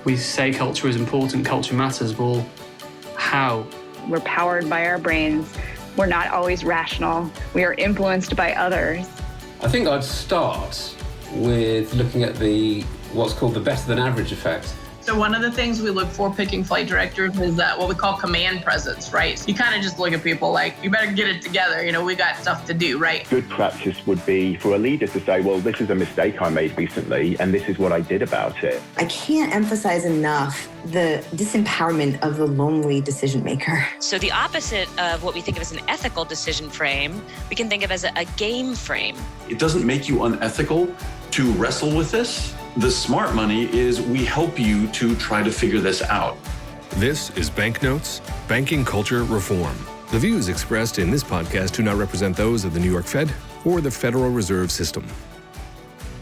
We say culture is important, culture matters. Well, how? We're powered by our brains. We're not always rational. We are influenced by others. I think I'd start with looking at what's called the better than average effect. So one of the things we look for picking flight directors is that what we call command presence, right? You kind of just look at people like, you better get it together. We got stuff to do, right? Good practice would be for a leader to say, well, this is a mistake I made recently, and this is what I did about it. I can't emphasize enough the disempowerment of the lonely decision maker. So the opposite of what we think of as an ethical decision frame, we can think of as a game frame. It doesn't make you unethical to wrestle with this. The smart money is we help you to try to figure this out. This is Banknotes, Banking Culture Reform. The views expressed in this podcast do not represent those of the New York Fed or the Federal Reserve System.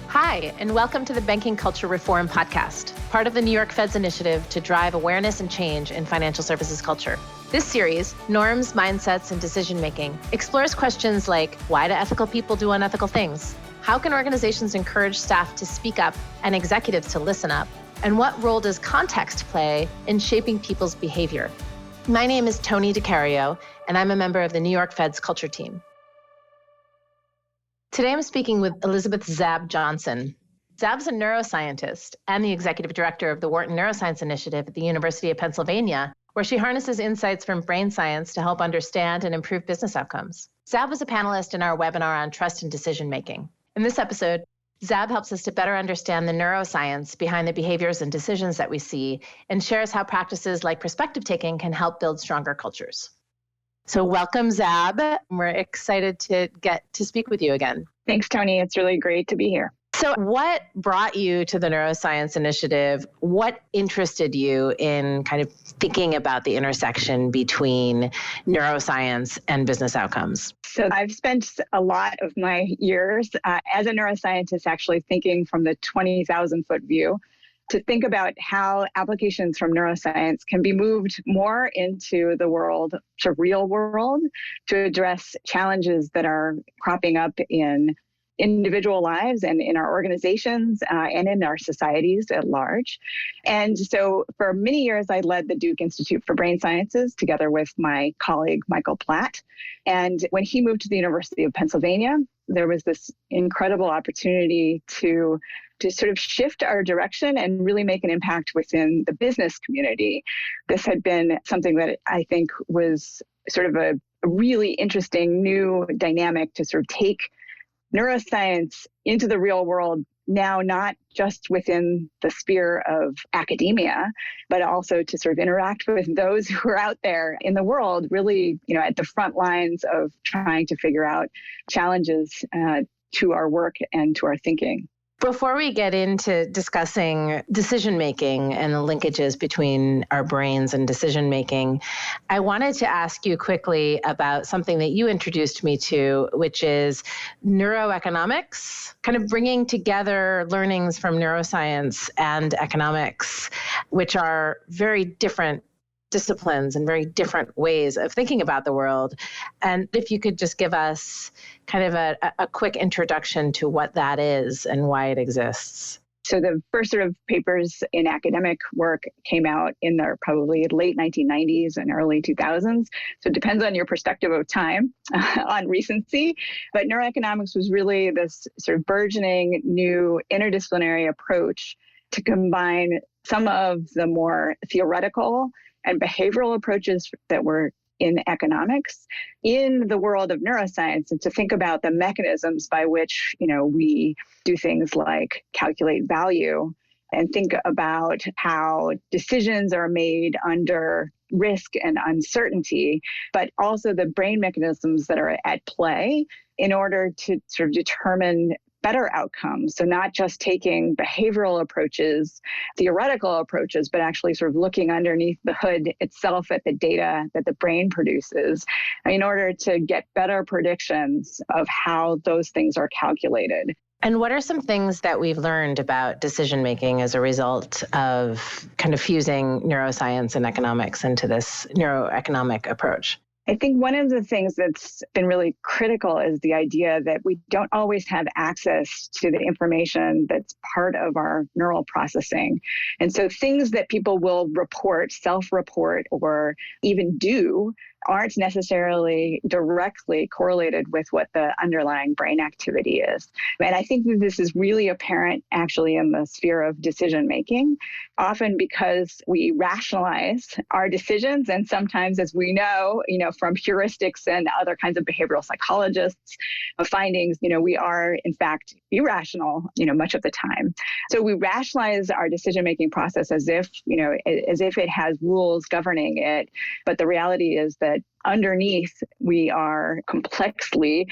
Hi, and welcome to the Banking Culture Reform podcast, part of the New York Fed's initiative to drive awareness and change in financial services culture. This series, Norms, Mindsets, and Decision-Making, explores questions like, why do ethical people do unethical things? How can organizations encourage staff to speak up and executives to listen up? And what role does context play in shaping people's behavior? My name is Tony DiCario, and I'm a member of the New York Fed's culture team. Today I'm speaking with Elizabeth Zab Johnson. Zab's a neuroscientist and the executive director of the Wharton Neuroscience Initiative at the University of Pennsylvania, where she harnesses insights from brain science to help understand and improve business outcomes. Zab was a panelist in our webinar on trust and decision-making. In this episode, Zab helps us to better understand the neuroscience behind the behaviors and decisions that we see and shares how practices like perspective taking can help build stronger cultures. So welcome, Zab. We're excited to get to speak with you again. Thanks, Tony. It's really great to be here. So what brought you to the Neuroscience Initiative? What interested you in kind of thinking about the intersection between neuroscience and business outcomes? So I've spent a lot of my years as a neuroscientist actually thinking from the 20,000-foot view to think about how applications from neuroscience can be moved more into the world, to real world, to address challenges that are cropping up in individual lives and in our organizations and in our societies at large. And so for many years, I led the Duke Institute for Brain Sciences together with my colleague, Michael Platt. And when he moved to the University of Pennsylvania, there was this incredible opportunity to sort of shift our direction and really make an impact within the business community. This had been something that I think was sort of a really interesting new dynamic to sort of take neuroscience into the real world now, not just within the sphere of academia, but also to sort of interact with those who are out there in the world, really, at the front lines of trying to figure out challenges to our work and to our thinking. Before we get into discussing decision-making and the linkages between our brains and decision-making, I wanted to ask you quickly about something that you introduced me to, which is neuroeconomics, kind of bringing together learnings from neuroscience and economics, which are very different disciplines and very different ways of thinking about the world. And if you could just give us kind of a quick introduction to what that is and why it exists. So the first sort of papers in academic work came out in the probably late 1990s and early 2000s. So it depends on your perspective of time on recency. But neuroeconomics was really this sort of burgeoning new interdisciplinary approach to combine some of the more theoretical and behavioral approaches that were in economics in the world of neuroscience, and to think about the mechanisms by which, we do things like calculate value and think about how decisions are made under risk and uncertainty, but also the brain mechanisms that are at play in order to sort of determine better outcomes. So not just taking behavioral approaches, theoretical approaches, but actually sort of looking underneath the hood itself at the data that the brain produces in order to get better predictions of how those things are calculated. And what are some things that we've learned about decision-making as a result of kind of fusing neuroscience and economics into this neuroeconomic approach? I think one of the things that's been really critical is the idea that we don't always have access to the information that's part of our neural processing. And so things that people will report, self-report, or even do aren't necessarily directly correlated with what the underlying brain activity is. And I think that this is really apparent actually in the sphere of decision making, often because we rationalize our decisions. And sometimes, as we know, from heuristics and other kinds of behavioral psychologists findings, we are in fact irrational, much of the time. So we rationalize our decision making process as if it has rules governing it. But the reality is that underneath, we are complexly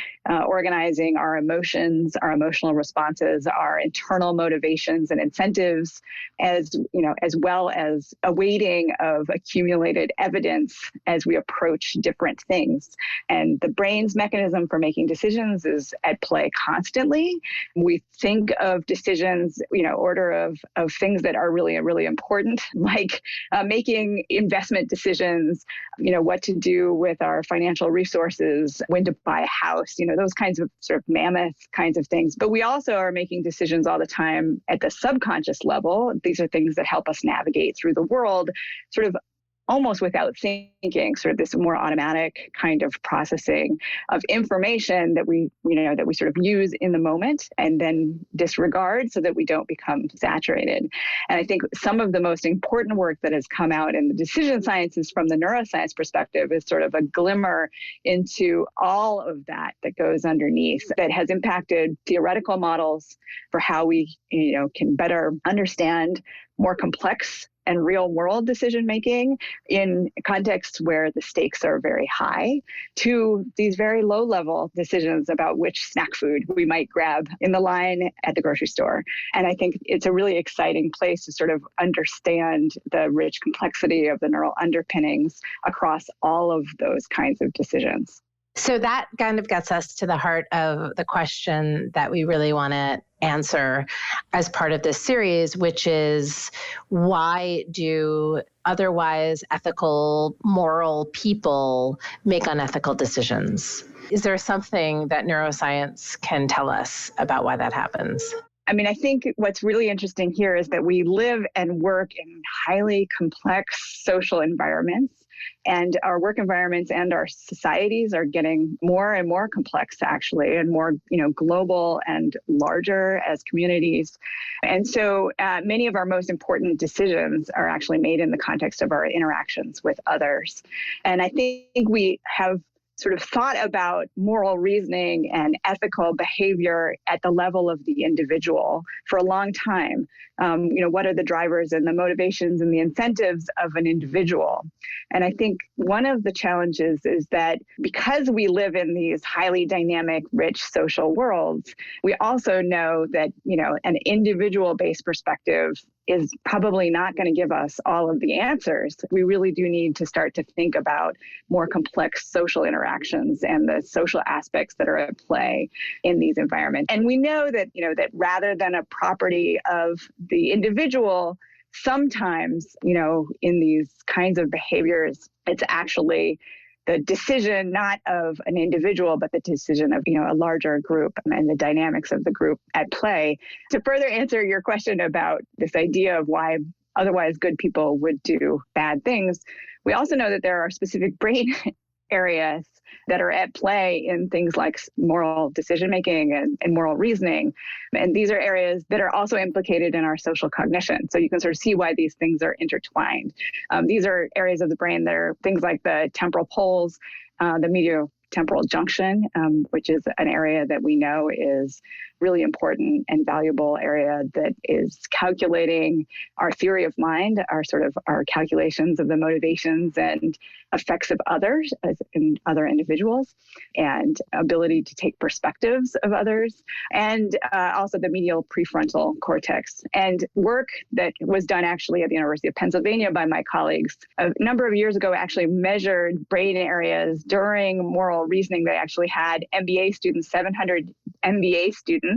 organizing our emotions, our emotional responses, our internal motivations and incentives, as well as a weighting of accumulated evidence as we approach different things. And the brain's mechanism for making decisions is at play constantly. We think of decisions, order of things that are really, really important, like making investment decisions, what to do with our financial resources, when to buy a house, those kinds of sort of mammoth kinds of things. But we also are making decisions all the time at the subconscious level. These are things that help us navigate through the world sort of almost without thinking, sort of this more automatic kind of processing of information that we sort of use in the moment and then disregard so that we don't become saturated. And I think some of the most important work that has come out in the decision sciences from the neuroscience perspective is sort of a glimmer into all of that goes underneath that has impacted theoretical models for how we, can better understand more complex and real world decision making in contexts where the stakes are very high, to these very low level decisions about which snack food we might grab in the line at the grocery store. And I think it's a really exciting place to sort of understand the rich complexity of the neural underpinnings across all of those kinds of decisions. So that kind of gets us to the heart of the question that we really want to answer as part of this series, which is, why do otherwise ethical, moral people make unethical decisions? Is there something that neuroscience can tell us about why that happens? I think what's really interesting here is that we live and work in highly complex social environments. And our work environments and our societies are getting more and more complex, actually, and more, global and larger as communities. And so many of our most important decisions are actually made in the context of our interactions with others. And I think we have sort of thought about moral reasoning and ethical behavior at the level of the individual for a long time. What are the drivers and the motivations and the incentives of an individual? And I think one of the challenges is that because we live in these highly dynamic, rich social worlds, we also know that, an individual-based perspective is probably not going to give us all of the answers. We really do need to start to think about more complex social interactions and the social aspects that are at play in these environments. And we know that, that rather than a property of the individual, sometimes, in these kinds of behaviors, it's actually the decision not of an individual, but the decision of, a larger group and the dynamics of the group at play. To further answer your question about this idea of why otherwise good people would do bad things, we also know that there are specific brain areas that are at play in things like moral decision-making and moral reasoning. And these are areas that are also implicated in our social cognition. So you can sort of see why these things are intertwined. These are areas of the brain that are things like the temporal poles, the mediotemporal junction, which is an area that we know is really important and valuable area that is calculating our theory of mind, our calculations of the motivations and effects of others and other individuals, and ability to take perspectives of others, and also the medial prefrontal cortex. And work that was done actually at the University of Pennsylvania by my colleagues a number of years ago actually measured brain areas during moral reasoning. They actually had MBA students, 700 MBA students,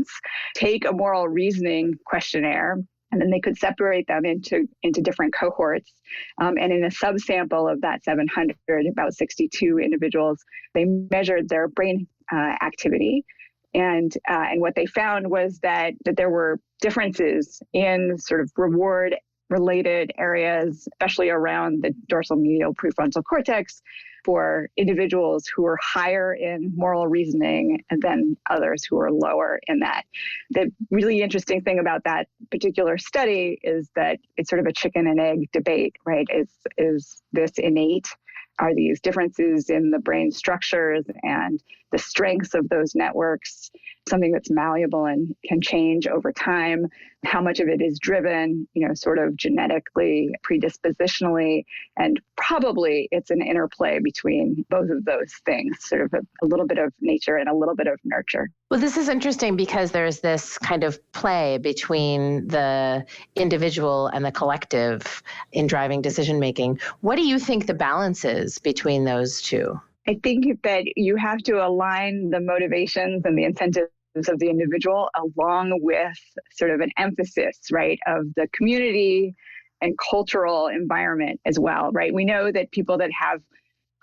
take a moral reasoning questionnaire And then they could separate them into different cohorts. And in a subsample of that 700, about 62 individuals, they measured their brain activity. And what they found was that there were differences in sort of reward related areas, especially around the dorsal medial prefrontal cortex, for individuals who were higher in moral reasoning than others who were lower in that. The really interesting thing about that particular study is that it's sort of a chicken and egg debate, right? Is this innate? Are these differences in the brain structures and the strengths of those networks something that's malleable and can change over time? How much of it is driven, sort of genetically, predispositionally, and probably it's an interplay between both of those things, sort of a little bit of nature and a little bit of nurture. Well, this is interesting because there's this kind of play between the individual and the collective in driving decision making. What do you think the balance is between those two? I think that you have to align the motivations and the incentives of the individual along with sort of an emphasis, right, of the community and cultural environment as well, right? We know that people that have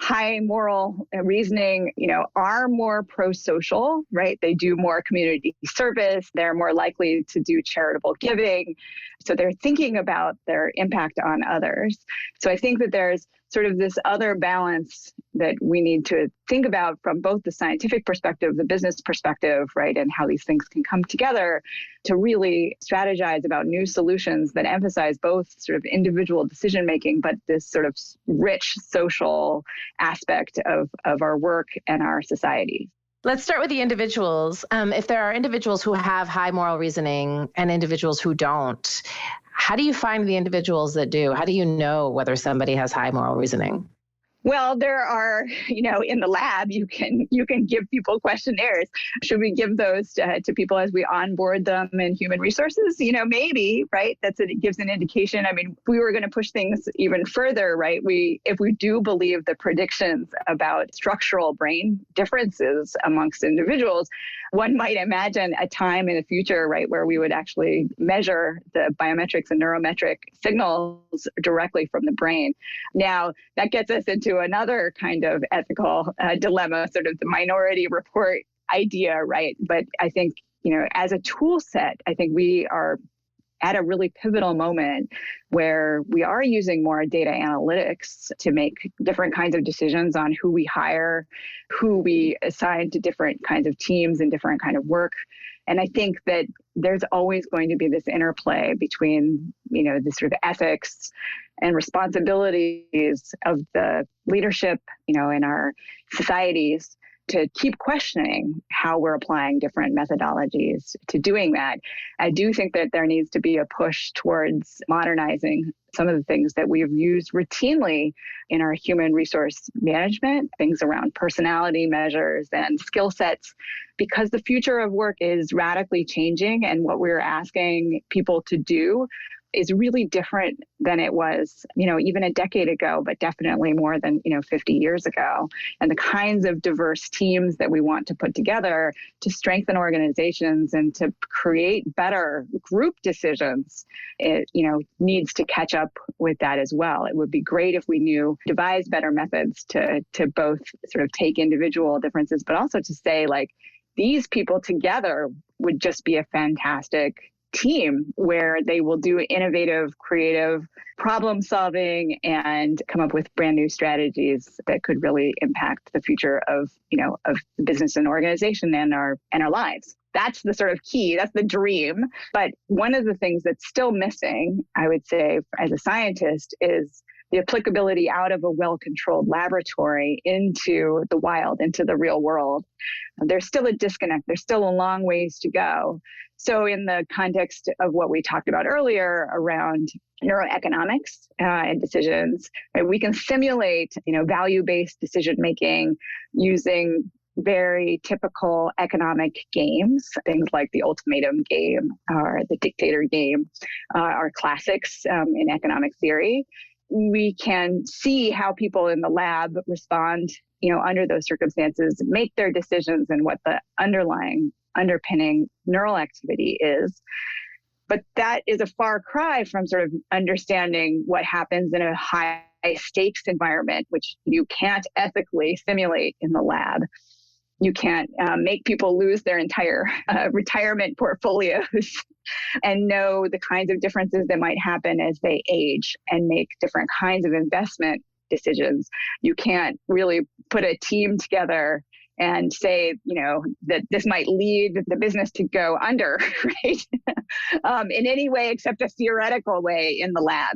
high moral reasoning, are more pro-social, right? They do more community service. They're more likely to do charitable giving. So they're thinking about their impact on others. So I think that there's sort of this other balance that we need to think about from both the scientific perspective, the business perspective, right, and how these things can come together to really strategize about new solutions that emphasize both sort of individual decision making, but this sort of rich social aspect of our work and our society. Let's start with the individuals. If there are individuals who have high moral reasoning and individuals who don't, how do you find the individuals that do? How do you know whether somebody has high moral reasoning? Well, there are, in the lab, you can give people questionnaires. Should we give those to people as we onboard them in human resources? Maybe, right? It gives an indication. I mean, if we were going to push things even further, right? If we do believe the predictions about structural brain differences amongst individuals, one might imagine a time in the future, right, where we would actually measure the biometrics and neurometric signals directly from the brain. Now, that gets us into another kind of ethical dilemma, sort of the minority report idea, right? But I think, as a tool set, I think we are at a really pivotal moment where we are using more data analytics to make different kinds of decisions on who we hire, who we assign to different kinds of teams and different kind of work. And I think that there's always going to be this interplay between, the sort of ethics and responsibilities of the leadership, in our societies to keep questioning how we're applying different methodologies to doing that. I do think that there needs to be a push towards modernizing some of the things that we've used routinely in our human resource management, things around personality measures and skill sets, because the future of work is radically changing, and what we're asking people to do is really different than it was, even a decade ago, but definitely more than, 50 years ago. And the kinds of diverse teams that we want to put together to strengthen organizations and to create better group decisions, it, needs to catch up with that as well. It would be great if we devise better methods to both sort of take individual differences, but also to say, like, these people together would just be a fantastic team where they will do innovative, creative problem solving and come up with brand new strategies that could really impact the future of business and organization and our lives. That's the sort of key. That's the dream. But one of the things that's still missing, I would say, as a scientist, is the applicability out of a well-controlled laboratory into the wild, into the real world. There's still a disconnect. There's still a long ways to go. So in the context of what we talked about earlier around neuroeconomics and decisions, right, we can simulate, value-based decision-making using very typical economic games, things like the ultimatum game or the dictator game are classics in economic theory. We can see how people in the lab respond, under those circumstances, make their decisions and what the underpinning neural activity is. But that is a far cry from sort of understanding what happens in a high stakes environment, which you can't ethically simulate in the lab. You can't make people lose their entire retirement portfolios and know the kinds of differences that might happen as they age and make different kinds of investment decisions. You can't really put a team together and say, that this might lead the business to go under, right? In any way except a theoretical way in the lab.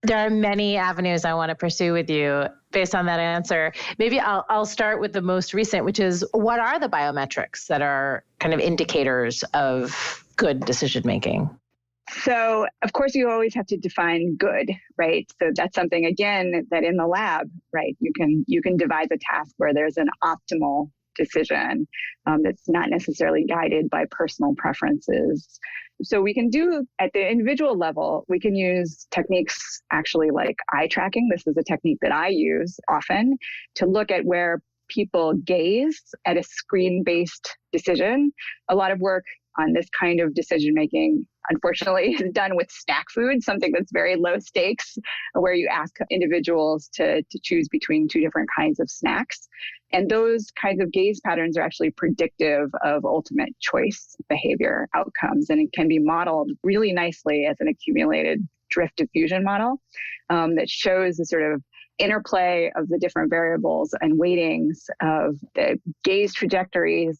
There are many avenues I want to pursue with you based on that answer. Maybe I'll start with the most recent, which is, what are the biometrics that are kind of indicators of good decision making? So, of course, you always have to define good, right? So that's something, again, that in the lab, right, you can devise a task where there's an optimal decision that's not necessarily guided by personal preferences. So we can do at the individual level, we can use techniques actually like eye tracking. This is a technique that I use often to look at where people gaze at a screen-based decision. A lot of work on this kind of decision making, unfortunately, is done with snack food, something that's very low stakes, where you ask individuals to choose between two different kinds of snacks. And those kinds of gaze patterns are actually predictive of ultimate choice behavior outcomes. And it can be modeled really nicely as an accumulated drift diffusion model that shows the sort of interplay of the different variables and weightings of the gaze trajectories.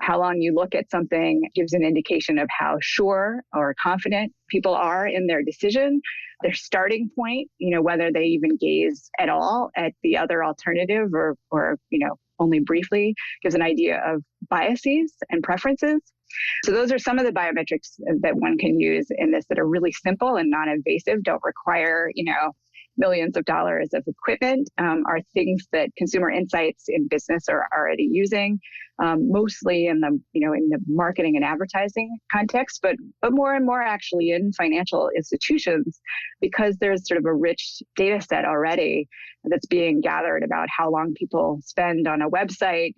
How long you look at something gives an indication of how sure or confident people are in their decision, their starting point, whether they even gaze at all at the other alternative or only briefly, gives an idea of biases and preferences. So those are some of the biometrics that one can use in this that are really simple and non-invasive, don't require, millions of dollars of equipment, are things that consumer insights in business are already using, mostly in the marketing and advertising context, but more and more actually in financial institutions, because there's sort of a rich data set already that's being gathered about how long people spend on a website,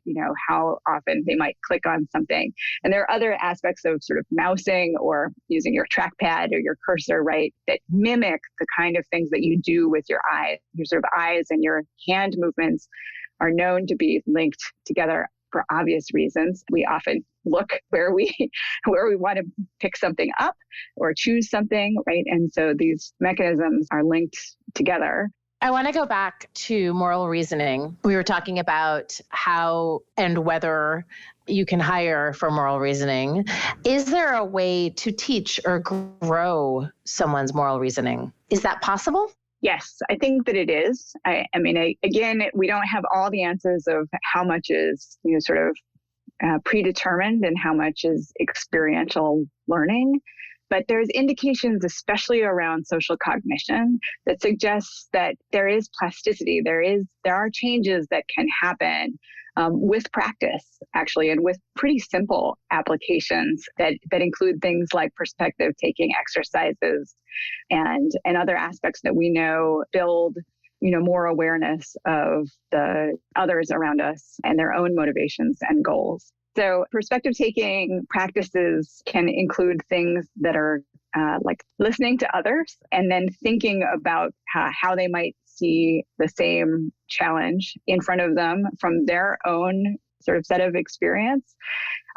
how often they might click on something. And there are other aspects of sort of mousing or using your trackpad or your cursor, right, that mimic the kind of things that you do with your eyes. Your sort of eyes and your hand movements are known to be linked together for obvious reasons. We often look where we want to pick something up or choose something, right? And so these mechanisms are linked together. I want to go back to moral reasoning. We were talking about how and whether you can hire for moral reasoning. Is there a way to teach or grow someone's moral reasoning? Is that possible? Yes, I think that it is. I mean, again, we don't have all the answers of how much is, sort of predetermined and how much is experiential learning. But there's indications, especially around social cognition, that suggests that there is plasticity. There are changes that can happen with practice, actually, and with pretty simple applications that include things like perspective taking exercises and other aspects that we know build more awareness of the others around us and their own motivations and goals. So perspective taking practices can include things that are like listening to others and then thinking about how they might see the same challenge in front of them from their own sort of set of experience.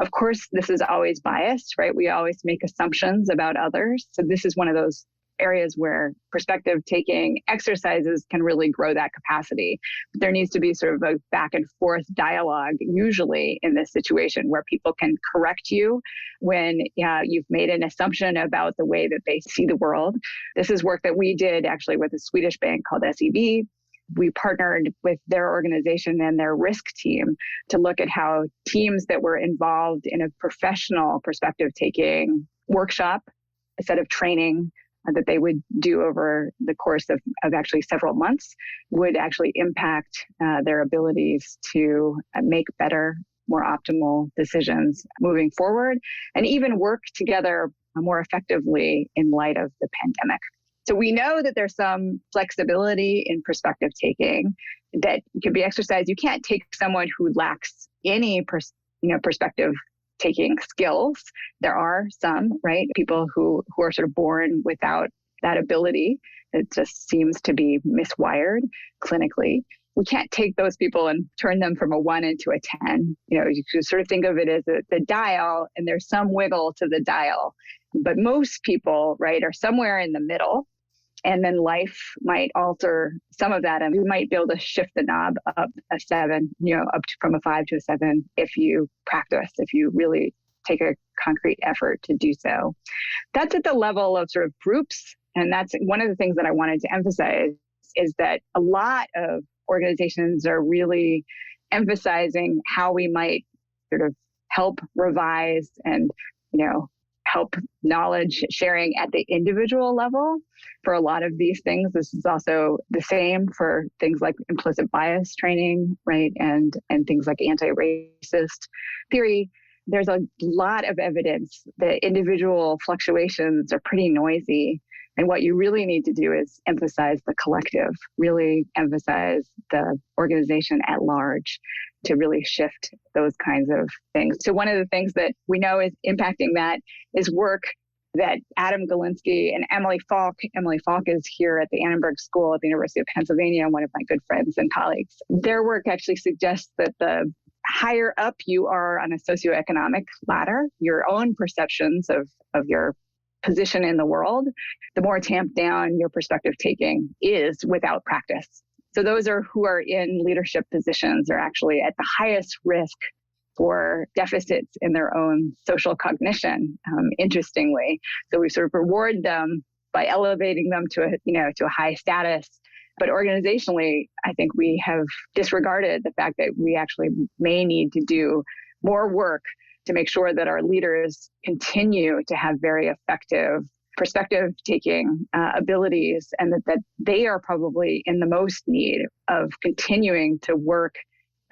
Of course, this is always biased, right? We always make assumptions about others. So this is one of those areas where perspective taking exercises can really grow that capacity. But there needs to be sort of a back and forth dialogue, usually in this situation, where people can correct you when you've made an assumption about the way that they see the world. This is work that we did actually with a Swedish bank called SEB. We partnered with their organization and their risk team to look at how teams that were involved in a professional perspective taking workshop, a set of training that they would do over the course of actually several months would actually impact their abilities to make better, more optimal decisions moving forward, and even work together more effectively in light of the pandemic. So we know that there's some flexibility in perspective taking that can be exercised. You can't take someone who lacks any perspective taking skills. There are some, right? People who are sort of born without that ability. It just seems to be miswired clinically. We can't take those people and turn them from a 1 into a 10. You can sort of think of it as the dial, and there's some wiggle to the dial. But most people, right, are somewhere in the middle. And then life might alter some of that. And we might be able to shift the knob up a 7, from a 5 to a 7 if you practice, if you really take a concrete effort to do so. That's at the level of sort of groups. And that's one of the things that I wanted to emphasize is that a lot of organizations are really emphasizing how we might sort of help revise and, help knowledge sharing at the individual level. For a lot of these things, this is also the same for things like implicit bias training, right? And things like anti-racist theory. There's a lot of evidence that individual fluctuations are pretty noisy. And what you really need to do is emphasize the collective, really emphasize the organization at large to really shift those kinds of things. So one of the things that we know is impacting that is work that Adam Galinsky and Emily Falk is here at the Annenberg School at the University of Pennsylvania, one of my good friends and colleagues. Their work actually suggests that the higher up you are on a socioeconomic ladder, your own perceptions of your position in the world, the more tamped down your perspective taking is without practice. So those who are in leadership positions are actually at the highest risk for deficits in their own social cognition, interestingly. So we sort of reward them by elevating them to a high status. But organizationally, I think we have disregarded the fact that we actually may need to do more work to make sure that our leaders continue to have very effective perspective-taking abilities, and that they are probably in the most need of continuing to work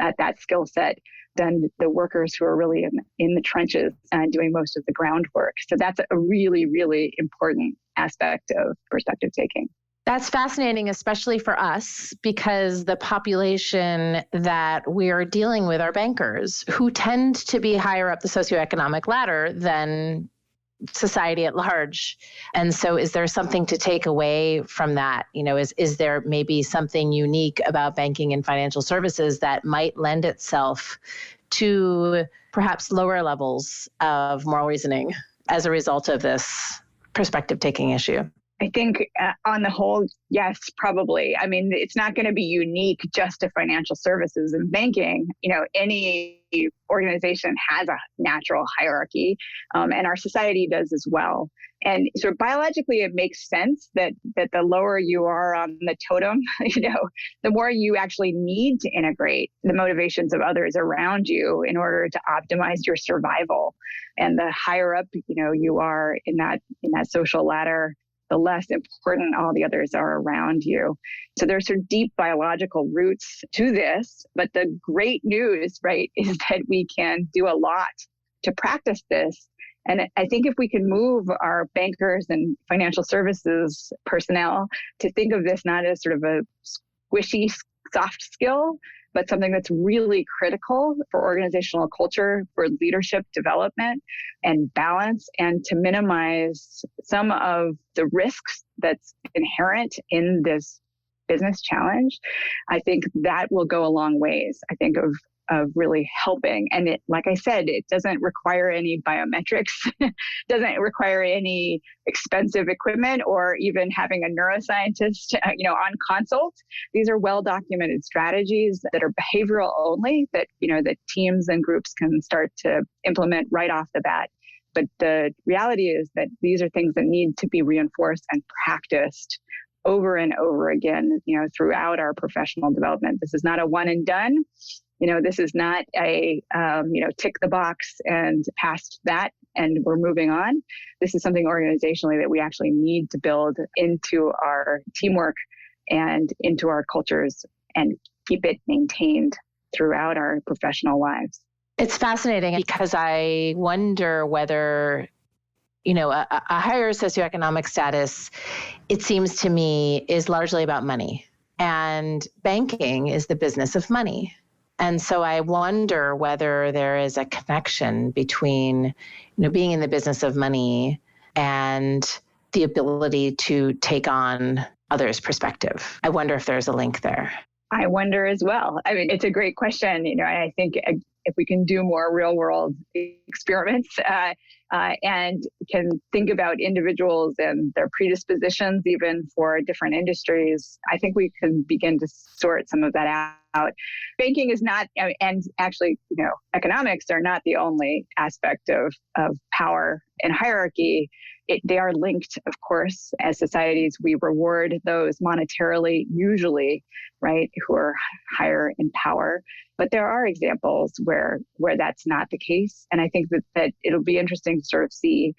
at that skill set than the workers who are really in the trenches and doing most of the groundwork. So that's a really, really important aspect of perspective-taking. That's fascinating, especially for us, because the population that we are dealing with are bankers who tend to be higher up the socioeconomic ladder than society at large. And so is there something to take away from that? Is there maybe something unique about banking and financial services that might lend itself to perhaps lower levels of moral reasoning as a result of this perspective-taking issue? I think on the whole, yes, probably. I mean, it's not going to be unique just to financial services and banking. Any organization has a natural hierarchy, and our society does as well. And sort of biologically, it makes sense that the lower you are on the totem, the more you actually need to integrate the motivations of others around you in order to optimize your survival. And the higher up, you are in that social ladder, the less important all the others are around you. So there's sort of deep biological roots to this. But the great news, right, is that we can do a lot to practice this. And I think if we can move our bankers and financial services personnel to think of this not as sort of a squishy, soft skill, but something that's really critical for organizational culture, for leadership development and balance, and to minimize some of the risks that's inherent in this business challenge, I think that will go a long ways. I think of really helping. And it, like I said, it doesn't require any biometrics, doesn't require any expensive equipment or even having a neuroscientist, on consult. These are well-documented strategies that are behavioral only that teams and groups can start to implement right off the bat. But the reality is that these are things that need to be reinforced and practiced over and over again, throughout our professional development. This is not a one and done. This is not a, tick the box and past that and we're moving on. This is something organizationally that we actually need to build into our teamwork and into our cultures and keep it maintained throughout our professional lives. It's fascinating because I wonder whether, a higher socioeconomic status, it seems to me, is largely about money. And banking is the business of money. And so I wonder whether there is a connection between, being in the business of money and the ability to take on others' perspective. I wonder if there's a link there. I wonder as well. I mean, it's a great question. I think if we can do more real world experiments and can think about individuals and their predispositions, even for different industries, I think we can begin to sort some of that out. Banking is not, and actually, economics are not the only aspect of power and hierarchy. They are linked, of course. As societies, we reward those monetarily, usually, right, who are higher in power. But there are examples where that's not the case. And I think that it'll be interesting to sort of see.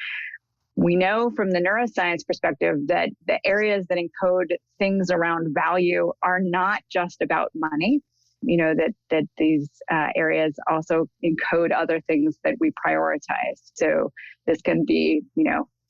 We know from the neuroscience perspective that the areas that encode things around value are not just about money. That these areas also encode other things that we prioritize. So this can be,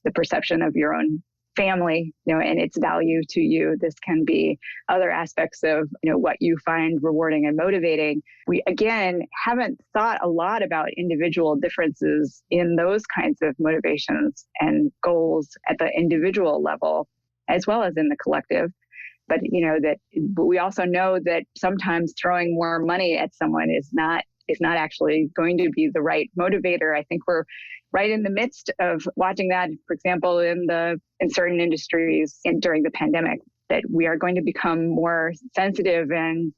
the perception of your own family, and its value to you. This can be other aspects of, what you find rewarding and motivating. We, again, haven't thought a lot about individual differences in those kinds of motivations and goals at the individual level, as well as in the collective. But, but we also know that sometimes throwing more money at someone is not actually going to be the right motivator. I think we're right in the midst of watching that, for example, in certain industries during the pandemic, that we are going to become more sensitive and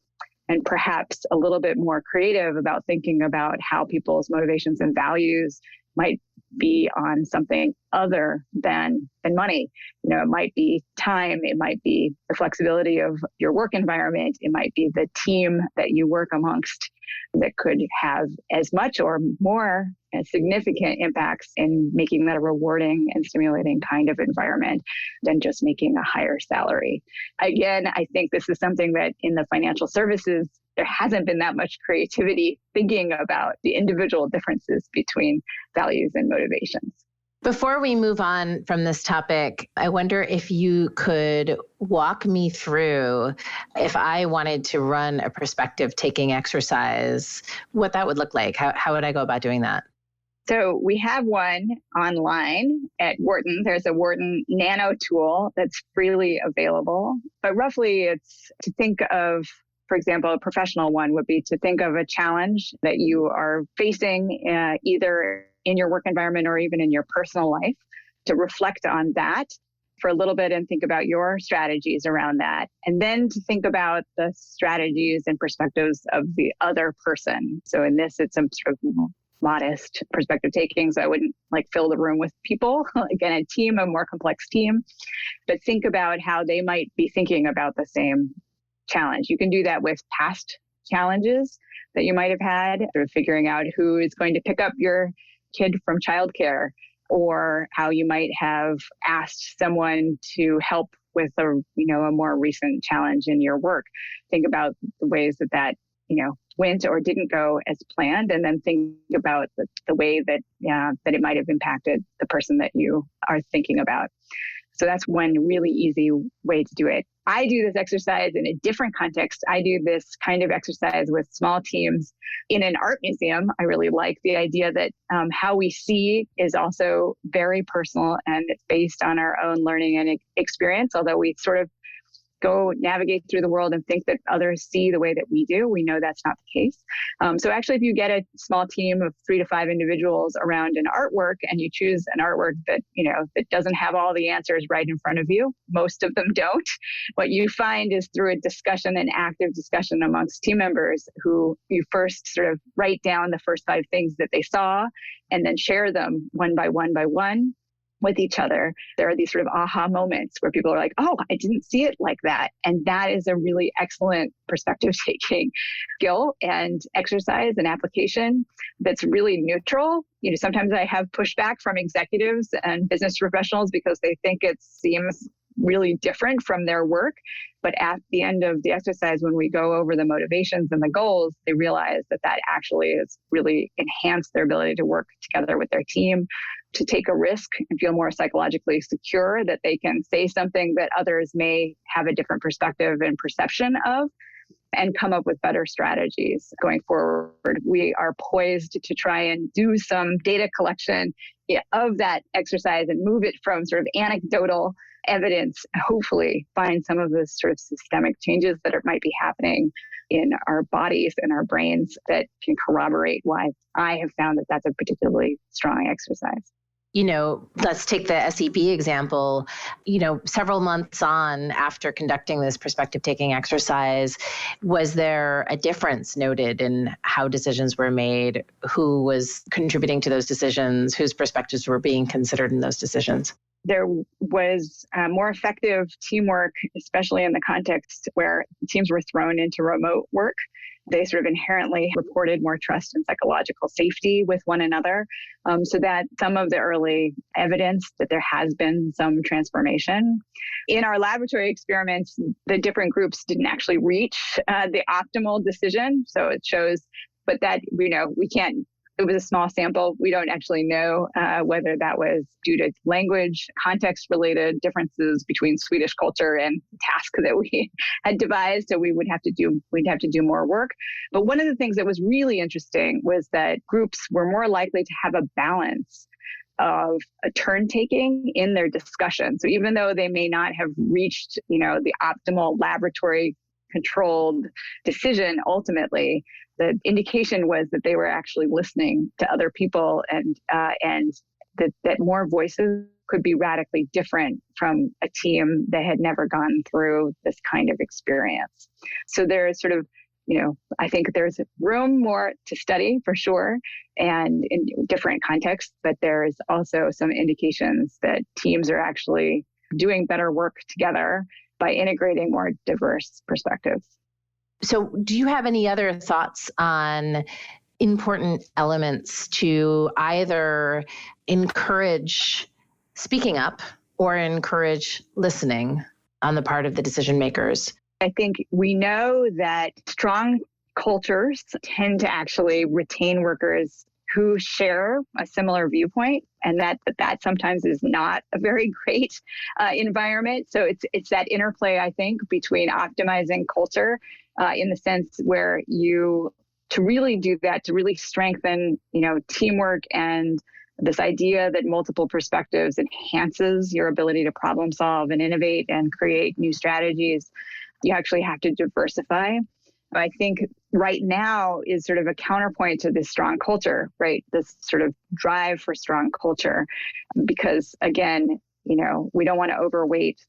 perhaps a little bit more creative about thinking about how people's motivations and values might be on something other than money. It might be time, it might be the flexibility of your work environment, it might be the team that you work amongst that could have as much or more significant impacts in making that a rewarding and stimulating kind of environment than just making a higher salary. Again, I think this is something that in the financial services, there hasn't been that much creativity thinking about the individual differences between values and motivations. Before we move on from this topic, I wonder if you could walk me through, if I wanted to run a perspective taking exercise, what that would look like. How would I go about doing that? So we have one online at Wharton. There's a Wharton Nano tool that's freely available. But roughly it's to think of, for example, a professional one would be to think of a challenge that you are facing either in your work environment or even in your personal life, to reflect on that for a little bit and think about your strategies around that. And then to think about the strategies and perspectives of the other person. So in this, it's some sort of modest perspective taking. So I wouldn't fill the room with people, again, a team, a more complex team, but think about how they might be thinking about the same challenge. You can do that with past challenges that you might have had, sort of figuring out who is going to pick up your kid from childcare, or how you might have asked someone to help with a more recent challenge in your work. Think about the ways that went or didn't go as planned, and then think about the way that it might have impacted the person that you are thinking about. So that's one really easy way to do it. I do this exercise in a different context. I do this kind of exercise with small teams in an art museum. I really like the idea that how we see is also very personal, and it's based on our own learning and experience, although we sort of go navigate through the world and think that others see the way that we do. We know that's not the case. So actually, if you get a small team of 3 to 5 individuals around an artwork, and you choose an artwork that, that doesn't have all the answers right in front of you, most of them don't. What you find is through a discussion, an active discussion amongst team members, who you first sort of write down the first 5 things that they saw and then share them one by one with each other. There are these sort of aha moments where people are like, oh, I didn't see it like that. And that is a really excellent perspective taking skill and exercise and application that's really neutral. Sometimes I have pushback from executives and business professionals because they think it seems really different from their work. But at the end of the exercise, when we go over the motivations and the goals, they realize that actually has really enhanced their ability to work together with their team, to take a risk and feel more psychologically secure that they can say something that others may have a different perspective and perception of. and come up with better strategies going forward. We are poised to try and do some data collection of that exercise and move it from sort of anecdotal evidence, hopefully find some of the sort of systemic changes that might be happening in our bodies and our brains that can corroborate why I have found that that's a particularly strong exercise. Let's take the SEB example. Several months on after conducting this perspective taking exercise, was there a difference noted in how decisions were made, who was contributing to those decisions, whose perspectives were being considered in those decisions? There was more effective teamwork, especially in the context where teams were thrown into remote work. They sort of inherently reported more trust and psychological safety with one another. So that some of the early evidence that there has been some transformation. In our laboratory experiments, the different groups didn't actually reach the optimal decision. So it shows, but that, we can't. It was a small sample. We don't actually know whether that was due to language, context-related differences between Swedish culture and tasks that we had devised. So we'd have to do more work. But one of the things that was really interesting was that groups were more likely to have a balance of a turn taking in their discussion. So even though they may not have reached, the optimal laboratory controlled decision ultimately, the indication was that they were actually listening to other people and that more voices could be radically different from a team that had never gone through this kind of experience. So there's sort of, I think there's room more to study for sure and in different contexts, but there's also some indications that teams are actually doing better work together by integrating more diverse perspectives. So do you have any other thoughts on important elements to either encourage speaking up or encourage listening on the part of the decision makers? I think we know that strong cultures tend to actually retain workers who share a similar viewpoint, and that sometimes is not a very great environment. So it's that interplay, I think, between optimizing culture in the sense where to really do that, to really strengthen, teamwork and this idea that multiple perspectives enhances your ability to problem solve and innovate and create new strategies. You actually have to diversify. I think right now is sort of a counterpoint to this strong culture, right? This sort of drive for strong culture, because again, we don't want to overweight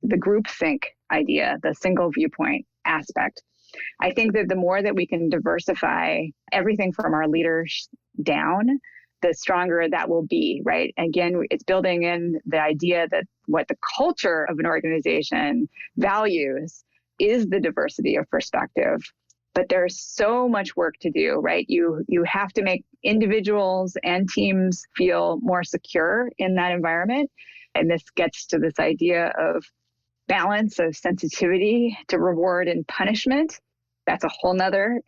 the groupthink idea, the single viewpoint aspect. I think that the more that we can diversify everything from our leaders down, the stronger that will be, right? Again, it's building in the idea that what the culture of an organization values is the diversity of perspective. But there's so much work to do, right? You have to make individuals and teams feel more secure in that environment. And this gets to this idea of balance, of sensitivity to reward and punishment. That's a whole nother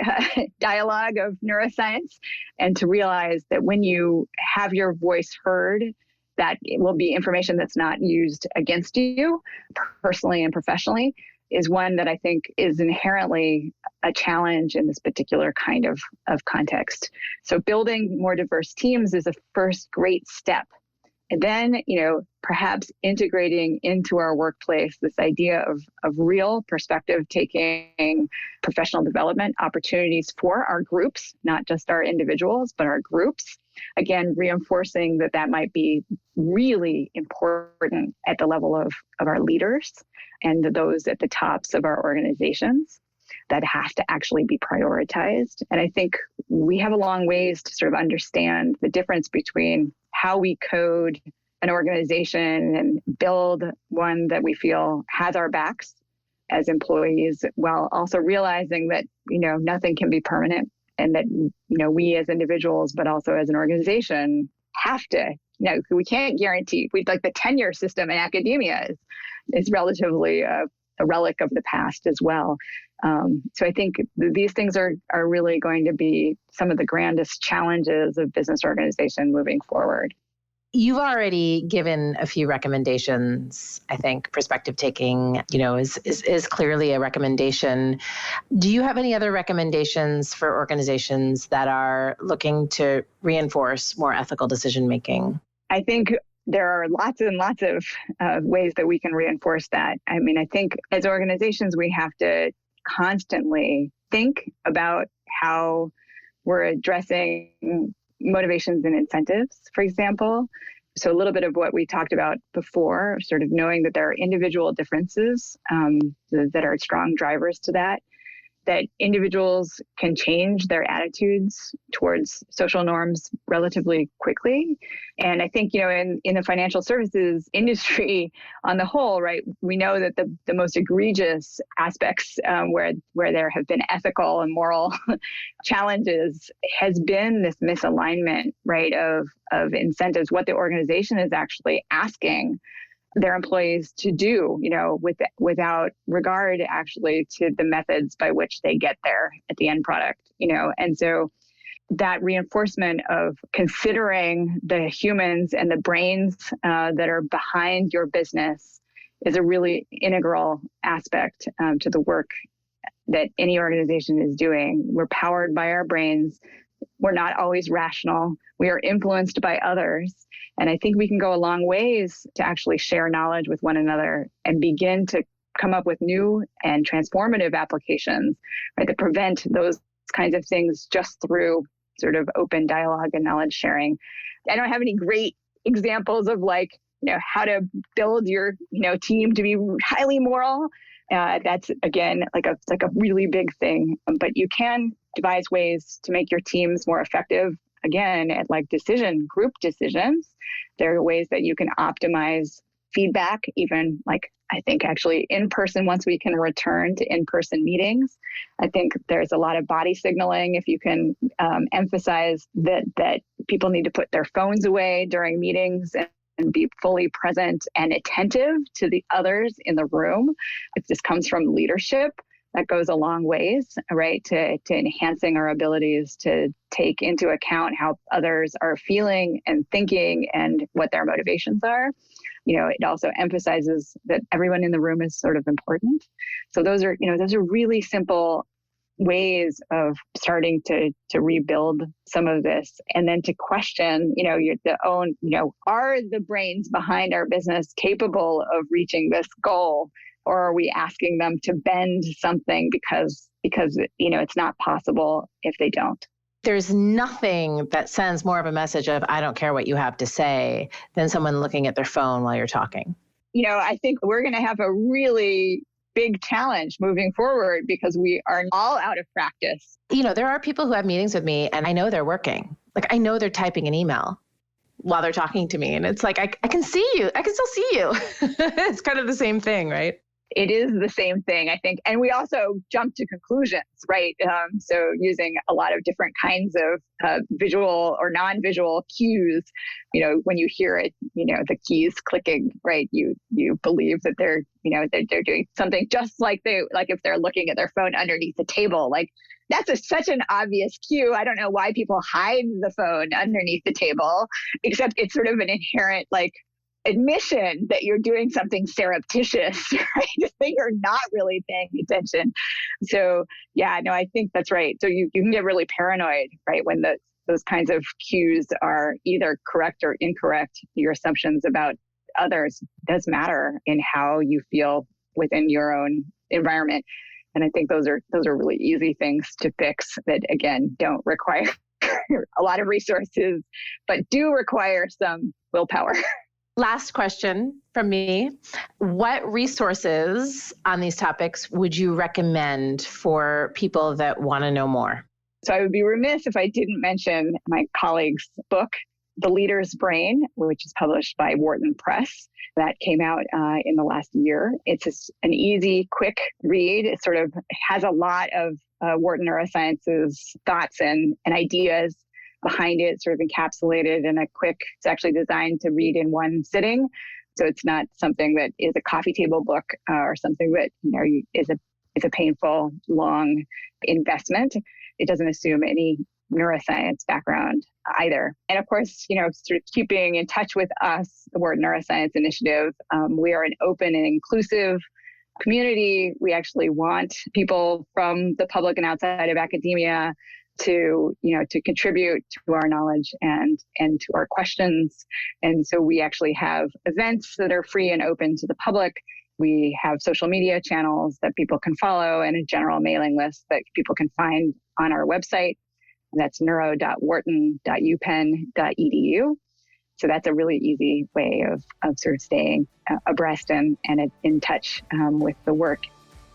dialogue of neuroscience. And to realize that when you have your voice heard, that it will be information that's not used against you personally and professionally, is one that I think is inherently a challenge in this particular kind of context. So building more diverse teams is a first great step. And then, perhaps integrating into our workplace this idea of real perspective taking, professional development opportunities for our groups, not just our individuals, but our groups. Again, reinforcing that might be really important at the level of our leaders and those at the tops of our organizations that have to actually be prioritized. And I think we have a long ways to sort of understand the difference between how we code an organization and build one that we feel has our backs as employees, while also realizing that, nothing can be permanent and that, we as individuals, but also as an organization have to, we can't guarantee, like the tenure system in academia is relatively a relic of the past as well. So I think these things are really going to be some of the grandest challenges of business organization moving forward. You've already given a few recommendations. I think perspective taking, is clearly a recommendation. Do you have any other recommendations for organizations that are looking to reinforce more ethical decision making? I think there are lots and lots of ways that we can reinforce that. I mean, I think as organizations, we have to constantly think about how we're addressing motivations and incentives, for example. So a little bit of what we talked about before, sort of knowing that there are individual differences that are strong drivers to that individuals can change their attitudes towards social norms relatively quickly. And I think, in the financial services industry on the whole, right, we know that the most egregious aspects where there have been ethical and moral challenges has been this misalignment, right, of incentives, what the organization is actually asking their employees to do, without regard actually to the methods by which they get there at the end product, and so that reinforcement of considering the humans and the brains that are behind your business is a really integral aspect to the work that any organization is doing. We're powered by our brains. We're not always rational. We are influenced by others. And I think we can go a long ways to actually share knowledge with one another and begin to come up with new and transformative applications, right, that prevent those kinds of things just through sort of open dialogue and knowledge sharing. I don't have any great examples of how to build your, team to be highly moral. That's again, like a really big thing, but you can devise ways to make your teams more effective. Again, at group decisions, there are ways that you can optimize feedback, even I think actually in person, once we can return to in-person meetings. I think there's a lot of body signaling. If you can emphasize that people need to put their phones away during meetings and be fully present and attentive to the others in the room. If this comes from leadership, that goes a long ways, right, to enhancing our abilities to take into account how others are feeling and thinking and what their motivations are. It also emphasizes that everyone in the room is sort of important. So those are really simple ways of starting to rebuild some of this, and then to question, are the brains behind our business capable of reaching this goal? Or are we asking them to bend something because it's not possible if they don't? There's nothing that sends more of a message of, I don't care what you have to say, than someone looking at their phone while you're talking. I think we're going to have a really big challenge moving forward because we are all out of practice. There are people who have meetings with me and I know they're working. I know they're typing an email while they're talking to me. And it's I can see you. I can still see you. It's kind of the same thing, right? It is the same thing, I think. And we also jump to conclusions, right? So using a lot of different kinds of visual or non-visual cues, when you hear it, the keys clicking, right? You believe that they're doing something just like if they're looking at their phone underneath the table. That's such an obvious cue. I don't know why people hide the phone underneath the table, except it's sort of an inherent admission that you're doing something surreptitious, right? That you're not really paying attention. So I think that's right. So you can get really paranoid, right? When those kinds of cues are either correct or incorrect. Your assumptions about others does matter in how you feel within your own environment. And I think those are really easy things to fix that, again, don't require a lot of resources, but do require some willpower. Last question from me. What resources on these topics would you recommend for people that want to know more? So I would be remiss if I didn't mention my colleague's book, The Leader's Brain, which is published by Wharton Press. That came out in the last year. It's an easy, quick read. It sort of has a lot of Wharton Neuroscience's thoughts and ideas behind it, sort of encapsulated in it's actually designed to read in one sitting. So it's not something that is a coffee table book or something that is a painful, long investment. It doesn't assume any neuroscience background either. And of course, sort of keeping in touch with us, the Wharton Neuroscience Initiative, we are an open and inclusive community. We actually want people from the public and outside of academia to contribute to our knowledge and to our questions. And so we actually have events that are free and open to the public. We have social media channels that people can follow and a general mailing list that people can find on our website. That's neuro.wharton.upenn.edu. So that's a really easy way of sort of staying abreast and in touch with the work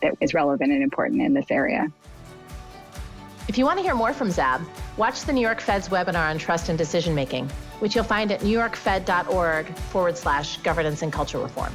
that is relevant and important in this area. If you want to hear more from Zab, watch the New York Fed's webinar on trust and decision making, which you'll find at newyorkfed.org/governance and culture reform.